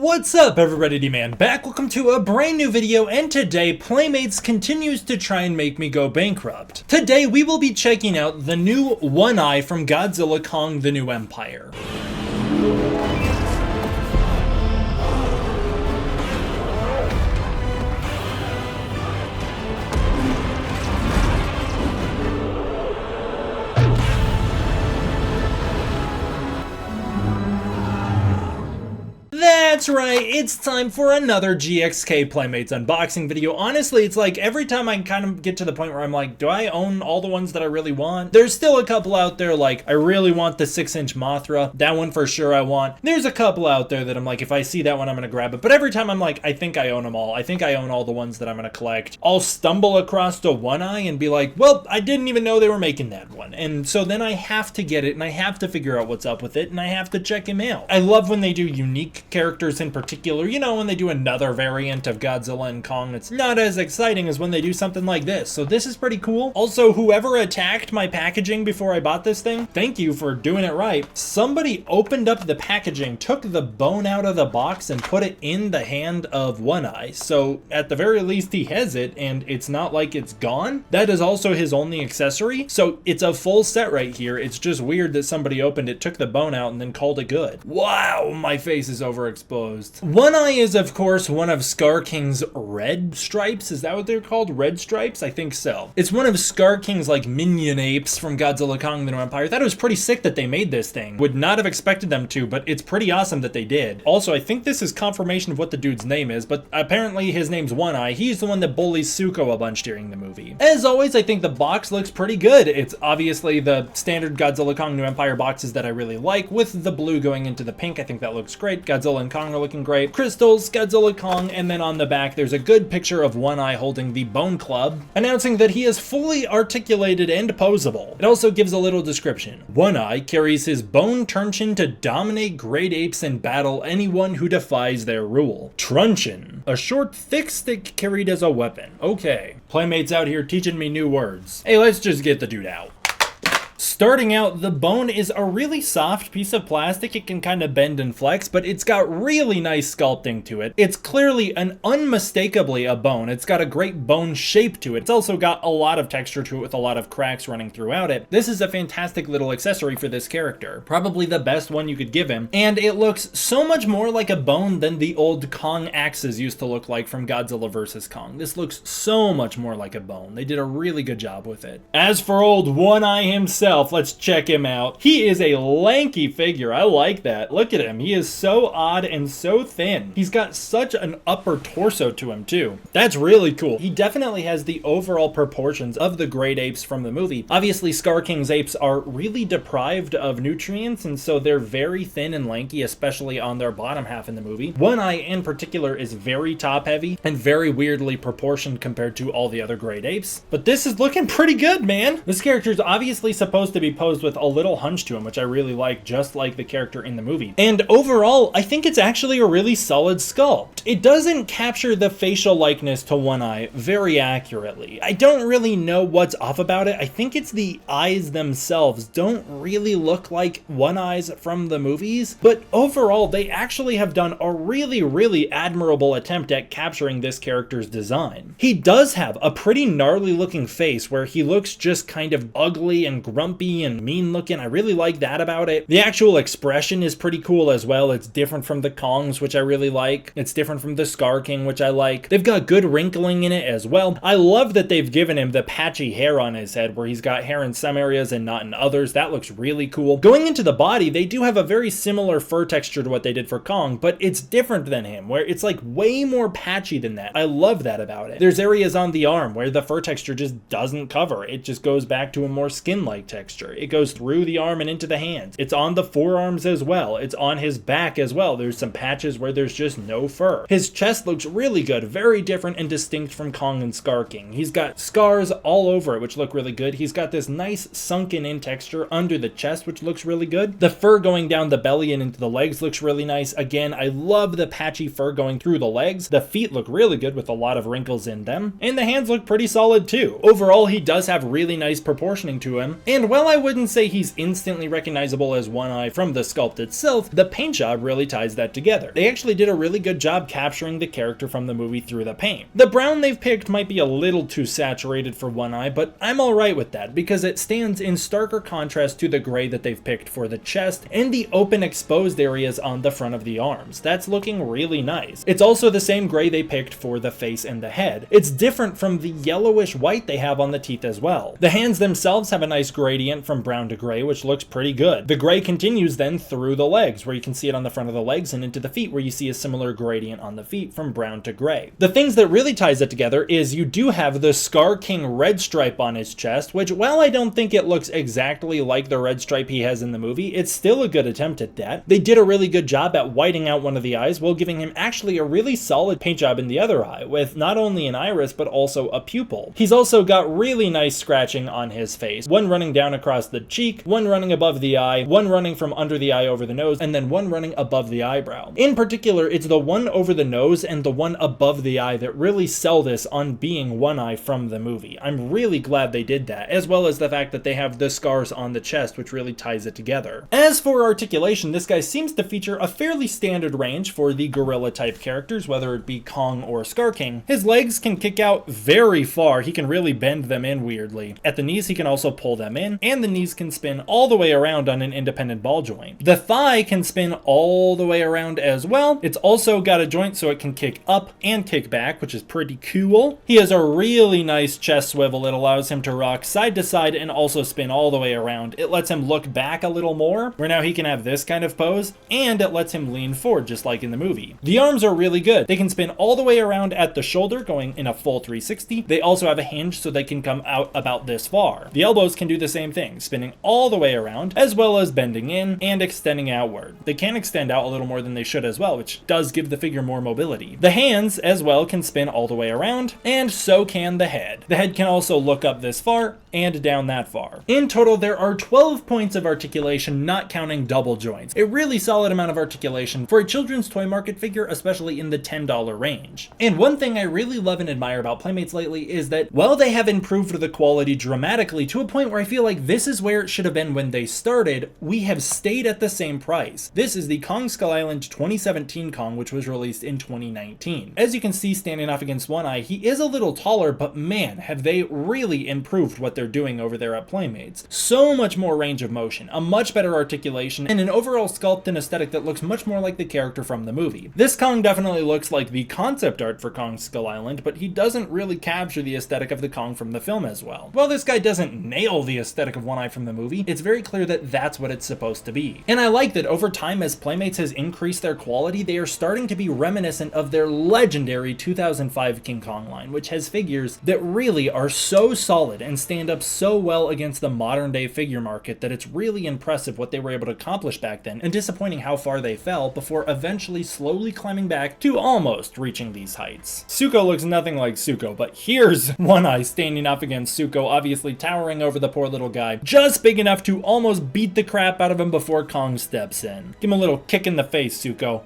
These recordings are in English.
What's up everybody, D-Man back. Welcome to a brand new video, and today Playmates continues to try and make me go bankrupt. Today we will be checking out the new One-Eye from Godzilla Kong the New Empire. That's right, it's time for another GXK Playmates unboxing video. Honestly, it's like every time I kind of get to the point where I'm like, do I own all the ones that I really want? There's still a couple out there, like, I really want the 6-inch Mothra. That one for sure I want. There's a couple out there that I'm like, if I see that one, I'm gonna grab it. But every time I'm like, I think I own them all. I think I own all the ones that I'm gonna collect. I'll stumble across the One-Eye and be like, well, I didn't even know they were making that one. And so then I have to get it, and I have to figure out what's up with it, and I have to check him out. I love when they do unique characters in particular. You know, when they do another variant of Godzilla and Kong, it's not as exciting as when they do something like this. So this is pretty cool. Also, whoever attacked my packaging before I bought this thing, thank you for doing it right. Somebody opened up the packaging, took the bone out of the box, and put it in the hand of One-Eye. So at the very least, he has it, and it's not like it's gone. That is also his only accessory. So it's a full set right here. It's just weird that somebody opened it, took the bone out, and then called it good. Wow, my face is overexposed. One-Eye is, of course, one of Skar King's red stripes. Is that what they're called? Red stripes? I think so. It's one of Skar King's, like, minion apes from Godzilla Kong the New Empire. I thought it was pretty sick that they made this thing. Would not have expected them to, but it's pretty awesome that they did. Also, I think this is confirmation of what the dude's name is, but apparently his name's One-Eye. He's the one that bullies Suko a bunch during the movie. As always, I think the box looks pretty good. It's obviously the standard Godzilla Kong New Empire boxes that I really like, with the blue going into the pink. I think that looks great. Godzilla and Kong are looking great. Crystals, Godzilla Kong, and then on the back there's a good picture of One-Eye holding the Bone Club, announcing that he is fully articulated and posable. It also gives a little description. One-Eye carries his bone truncheon to dominate great apes and battle anyone who defies their rule. Truncheon, a short thick stick carried as a weapon. Okay, Playmates out here teaching me new words. Hey, let's just get the dude out. Starting out, the bone is a really soft piece of plastic. It can kind of bend and flex, but it's got really nice sculpting to it. It's clearly and unmistakably a bone. It's got a great bone shape to it. It's also got a lot of texture to it with a lot of cracks running throughout it. This is a fantastic little accessory for this character. Probably the best one you could give him. And it looks so much more like a bone than the old Kong axes used to look like from Godzilla vs. Kong. This looks so much more like a bone. They did a really good job with it. As for old One-Eye himself, let's check him out. He is a lanky figure. I like that. Look at him. He is so odd and so thin. He's got such an upper torso to him too. That's really cool. He definitely has the overall proportions of the great apes from the movie. Obviously, Skar King's apes are really deprived of nutrients, and so they're very thin and lanky, especially on their bottom half in the movie. One-Eye in particular is very top heavy and very weirdly proportioned compared to all the other great apes. But this is looking pretty good, man. This character is obviously supposed to be posed with a little hunch to him, which I really like, just like the character in the movie. And overall, I think it's actually a really solid sculpt. It doesn't capture the facial likeness to One-Eye very accurately. I don't really know what's off about it. I think it's the eyes themselves don't really look like One-Eye's from the movies, but overall, they actually have done a really admirable attempt at capturing this character's design. He does have a pretty gnarly looking face where he looks just kind of ugly and grumpy and mean looking. I really like that about it. The actual expression is pretty cool as well. It's different from the Kongs, which I really like. It's different from the Skar King, which I like. They've got good wrinkling in it as well. I love that they've given him the patchy hair on his head, where he's got hair in some areas and not in others. That looks really cool. Going into the body, they do have a very similar fur texture to what they did for Kong, but it's different than him, where it's like way more patchy than that. I love that about it. There's areas on the arm where the fur texture just doesn't cover. It just goes back to a more skin-like texture. It goes through the arm and into the hands. It's on the forearms as well. It's on his back as well. There's some patches where there's just no fur. His chest looks really good, very different and distinct from Kong and Skar King. He's got scars all over it, which look really good. He's got this nice sunken in texture under the chest, which looks really good. The fur going down the belly and into the legs looks really nice. Again, I love the patchy fur going through the legs. The feet look really good with a lot of wrinkles in them. And the hands look pretty solid too. Overall, he does have really nice proportioning to him. And And while I wouldn't say he's instantly recognizable as One-Eye from the sculpt itself, the paint job really ties that together. They actually did a really good job capturing the character from the movie through the paint. The brown they've picked might be a little too saturated for One-Eye, but I'm alright with that because it stands in starker contrast to the gray that they've picked for the chest and the open exposed areas on the front of the arms. That's looking really nice. It's also the same gray they picked for the face and the head. It's different from the yellowish white they have on the teeth as well. The hands themselves have a nice gradient from brown to gray, which looks pretty good. The gray continues then through the legs, where you can see it on the front of the legs, and into the feet, where you see a similar gradient on the feet from brown to gray. The things that really ties it together is you do have the Skar King red stripe on his chest, which while I don't think it looks exactly like the red stripe he has in the movie, it's still a good attempt at that. They did a really good job at whiting out one of the eyes while giving him actually a really solid paint job in the other eye, with not only an iris but also a pupil. He's also got really nice scratching on his face, one running down across the cheek, one running above the eye, one running from under the eye over the nose, and then one running above the eyebrow. In particular, it's the one over the nose and the one above the eye that really sell this on being One-Eye from the movie. I'm really glad they did that, as well as the fact that they have the scars on the chest, which really ties it together. As for articulation, this guy seems to feature a fairly standard range for the gorilla type characters, whether it be Kong or Skar King. His legs can kick out very far. He can really bend them in weirdly. At the knees, he can also pull them in, and the knees can spin all the way around on an independent ball joint. The thigh can spin all the way around as well. It's also got a joint so it can kick up and kick back, which is pretty cool. He has a really nice chest swivel. It allows him to rock side to side and also spin all the way around. It lets him look back a little more, where now he can have this kind of pose, and it lets him lean forward just like in the movie. The arms are really good. They can spin all the way around at the shoulder, going in a full 360. They also have a hinge so they can come out about this far. The elbows can do the same thing, spinning all the way around, as well as bending in and extending outward. They can extend out a little more than they should as well, which does give the figure more mobility. The hands as well can spin all the way around, and so can the head. The head can also look up this far and down that far. In total, there are 12 points of articulation, not counting double joints. A really solid amount of articulation for a children's toy market figure, especially in the $10 range. And one thing I really love and admire about Playmates lately is that while they have improved the quality dramatically to a point where I feel like this is where it should have been when they started, we have stayed at the same price. This is the Kong Skull Island 2017 Kong, which was released in 2019. As you can see standing off against One-Eye, he is a little taller, but man, have they really improved what they're doing over there at Playmates. So much more range of motion, a much better articulation, and an overall sculpt and aesthetic that looks much more like the character from the movie. This Kong definitely looks like the concept art for Kong Skull Island, but he doesn't really capture the aesthetic of the Kong from the film as well. While this guy doesn't nail the aesthetic of One-Eye from the movie, it's very clear that that's what it's supposed to be. And I like that over time, as Playmates has increased their quality, they are starting to be reminiscent of their legendary 2005 King Kong line, which has figures that really are so solid and stand up so well against the modern day figure market that it's really impressive what they were able to accomplish back then, and disappointing how far they fell before eventually slowly climbing back to almost reaching these heights. Suko looks nothing like Suko, but here's One-Eye standing up against Suko, obviously towering over the poor little guy, just big enough to almost beat the crap out of him before Kong steps in. Give him a little kick in the face, Suko.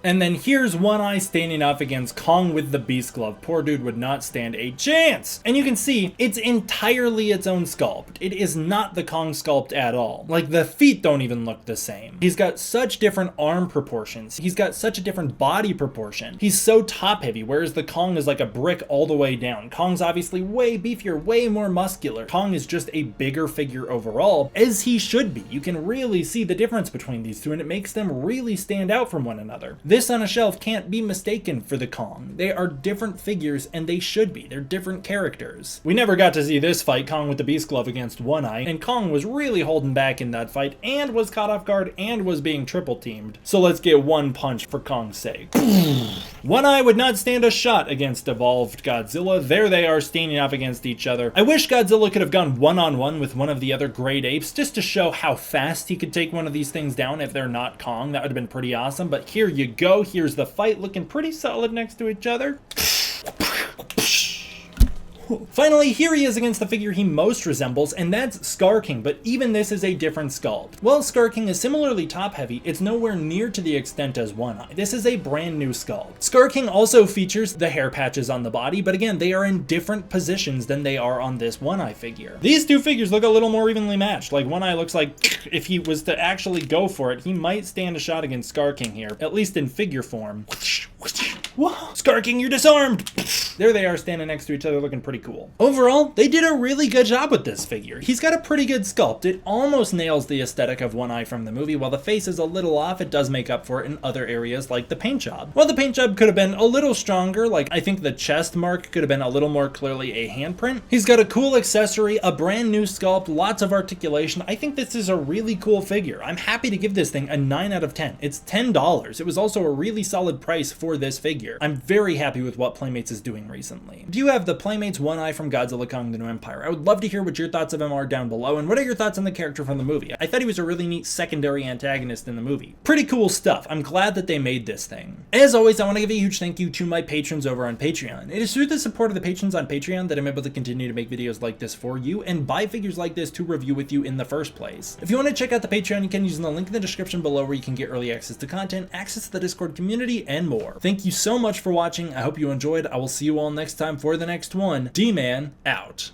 And then here's One-Eye standing off against Kong with the Beast Glove. Poor dude would not stand a chance. And you can see it's entirely its own sculpt. It is not the Kong sculpt at all. Like, the feet don't even look the same. He's got such different arm proportions. He's got such a different body proportion. He's so top heavy, whereas the Kong is like a brick all the way down. Kong's obviously way beefier, way more muscular. Kong is just a bigger figure overall, as he should be. You can really see the difference between these two, and it makes them really stand out from one another. This on a shelf can't be mistaken for the Kong. They are different figures, and they should be. They're different characters. We never got to see this fight, Kong with the Beast Glove against One-Eye, and Kong was really holding back in that fight, and was caught off guard, and was being triple teamed. So let's get one punch for Kong's sake. One-Eye would not stand a shot against evolved Godzilla. There they are standing off against each other. I wish Godzilla could have gone one-on-one with one of the other great apes, just to show how fast he could take one of these things down if they're not Kong. That would have been pretty awesome, but here you go. Here's the fight, looking pretty solid next to each other. Finally, here he is against the figure he most resembles, and that's Skar King, but even this is a different sculpt. While Skar King is similarly top heavy, it's nowhere near to the extent as One-Eye. This is a brand new sculpt. Skar King also features the hair patches on the body, but again, they are in different positions than they are on this One-Eye figure. These two figures look a little more evenly matched. Like, One-Eye looks like if he was to actually go for it, he might stand a shot against Skar King here, at least in figure form. Whoa. Skar King, you're disarmed! There they are standing next to each other looking pretty cool. Overall, they did a really good job with this figure. He's got a pretty good sculpt. It almost nails the aesthetic of One-Eye from the movie. While the face is a little off, it does make up for it in other areas like the paint job. While the paint job could have been a little stronger, like I think the chest mark could have been a little more clearly a handprint. He's got a cool accessory, a brand new sculpt, lots of articulation. I think this is a really cool figure. I'm happy to give this thing a 9 out of 10. It's $10. It was also a really solid price for this figure. I'm very happy with what Playmates is doing recently. Do you have the Playmates One-Eye from Godzilla Kong the New Empire? I would love to hear what your thoughts of him are down below, and what are your thoughts on the character from the movie? I thought he was a really neat secondary antagonist in the movie. Pretty cool stuff. I'm glad that they made this thing. As always, I want to give a huge thank you to my patrons over on Patreon. It is through the support of the patrons on Patreon that I'm able to continue to make videos like this for you and buy figures like this to review with you in the first place. If you want to check out the Patreon, you can use the link in the description below where you can get early access to content, access to the Discord community, and more. Thank you so much for watching. I hope you enjoyed. I will see you all next time for the next one. D-Man out.